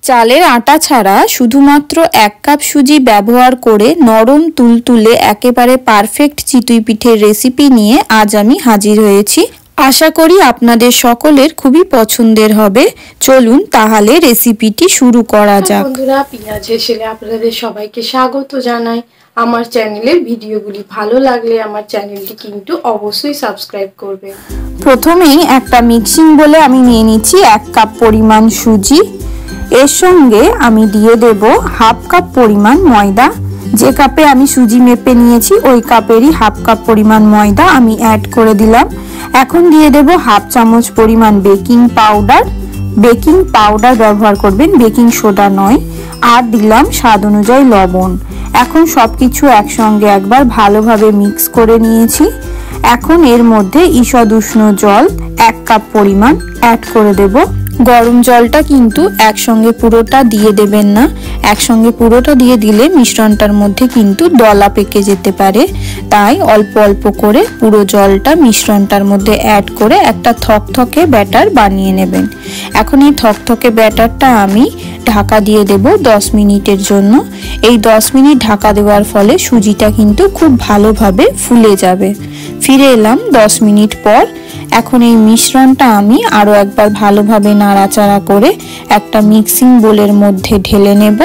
চালের আটা ছাড়া শুধুমাত্র 1 কাপ সুজি ব্যবহার করে নরম তুলতুলে একেবারে পারফেক্ট চিতই পিঠের রেসিপি নিয়ে আজ আমি হাজির হয়েছি। আশা করি আপনাদের সকলের খুবই পছন্দের হবে। চলুন তাহলে রেসিপিটি শুরু করা যাক। বন্ধুরা, পিঁয়াজ হেসেলে আপনাদের সবাইকে স্বাগত জানাই। আমার চ্যানেলের ভিডিওগুলি ভালো লাগলে আমার চ্যানেলটি কিন্তু অবশ্যই সাবস্ক্রাইব করবেন। প্রথমেই একটা মিক্সিং বলে আমি নিয়ে নিচ্ছি 1 কাপ পরিমাণ সুজি। এর সঙ্গে আমি দিয়ে দেব হাফ কাপ পরিমাণ ময়দা। যে কাপে আমি সুজি মেপে নিয়েছি ওই কাপেরই হাফ কাপ পরিমাণ ময়দা আমি অ্যাড করে দিলাম। এখন দিয়ে দেব হাফ চামচ পরিমাণ বেকিং পাউডার। বেকিং পাউডার ব্যবহার করবেন, বেকিং সোডা নয়। আর দিলাম স্বাদ অনুযায়ী লবণ। এখন সবকিছু একসঙ্গে একবার ভালোভাবে মিক্স করে নিয়েছি। এখন এর মধ্যে ঈষৎ উষ্ণ জল 1 কাপ পরিমাণ অ্যাড করে দেব। গরম জলটা কিন্তু একসঙ্গে পুরোটা দিয়ে দেবেন না। একসঙ্গে পুরোটা দিয়ে দিলে মিশ্রণটার মধ্যে কিন্তু দলা পেকে যেতে পারে, তাই অল্প অল্প করে পুরো জলটা মিশ্রণটার মধ্যে অ্যাড করে একটা থকথকে ব্যাটার বানিয়ে নেবেন। এখন এই থকথকে ব্যাটারটা আমি ঢাকা দিয়ে দেব 10 মিনিটের জন্য। এই 10 মিনিট ঢাকা দেওয়ার ফলে সুজিটা কিন্তু খুব ভালোভাবে ফুলে যাবে। ফিরে এলাম 10 মিনিট পর। এখন এই মিশ্রণটা আমি আরো একবার ভালোভাবে নাড়াচাড়া করে একটা মিক্সিং বোলের মধ্যে ঢেলে নেব।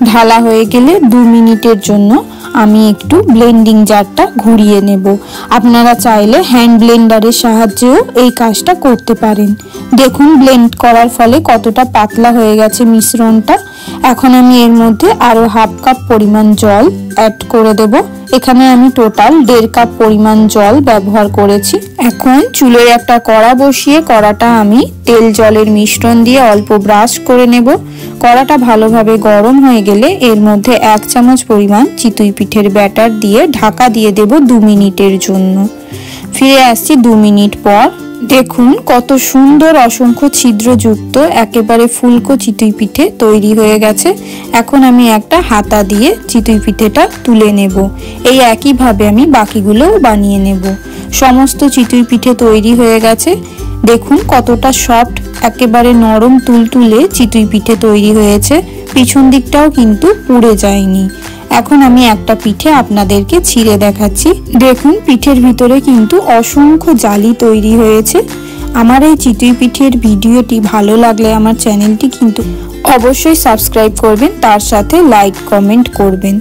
ঢালা হয়ে গেলে 2 মিনিটের জন্য আমি একটু ব্লেন্ডিং জারটা ঘুরিয়ে নেব। আপনারা চাইলে হ্যান্ড ব্লেন্ডারের সাহায্যেও এই কাজটা করতে পারেন। দেখুন ব্লেন্ড করার ফলে কতটা পাতলা হয়ে গেছে মিশ্রণটা। এখন আমি এর মধ্যে আরো হাফ কাপ পরিমাণ জল অ্যাড করে দেব। এখানে আমি টোটাল 1.5 কাপ পরিমাণ জল ব্যবহার করেছি। এখন চুলোয় একটা কড়া বসিয়ে কড়াটা আমি তেল জলের মিশ্রণ দিয়ে অল্প ব্রাশ করে নেব। কড়াটা ভালোভাবে গরম হয়ে গেলে এর মধ্যে 1 চামচ পরিমাণ চিতই পিঠের ব্যাটার দিয়ে ঢাকা দিয়ে দেব 2 মিনিটের জন্য। ফিরে আসছি 2 মিনিট পর। দেখুন কত সুন্দর অসংখ্য ছিদ্রযুক্ত একেবারে ফুলকো চিতই পিঠে তৈরি হয়ে গেছে। এখন আমি একটা হাতা দিয়ে চিতই পিঠেটা তুলে নেব। এই একইভাবে আমি বাকিগুলোও বানিয়ে নেব। সমস্ত চিতই পিঠে তৈরি হয়ে গেছে। দেখুন কতটা সফট, একেবারে নরম তুলতুলে চিতই পিঠে তৈরি হয়েছে। পিছন দিকটাও কিন্তু পুড়ে যায়নি। এখন আমি একটা পিঠে আপনাদেরকে ছিঁড়ে দেখাচ্ছি। দেখুন পিঠের ভিতরে কিন্তু অসংখ্য জালি তৈরি হয়েছে। আমার এই চিতই পিঠের ভিডিওটি ভালো লাগলে আমার চ্যানেলটি কিন্তু অবশ্যই সাবস্ক্রাইব করবেন, তার সাথে লাইক কমেন্ট করবেন।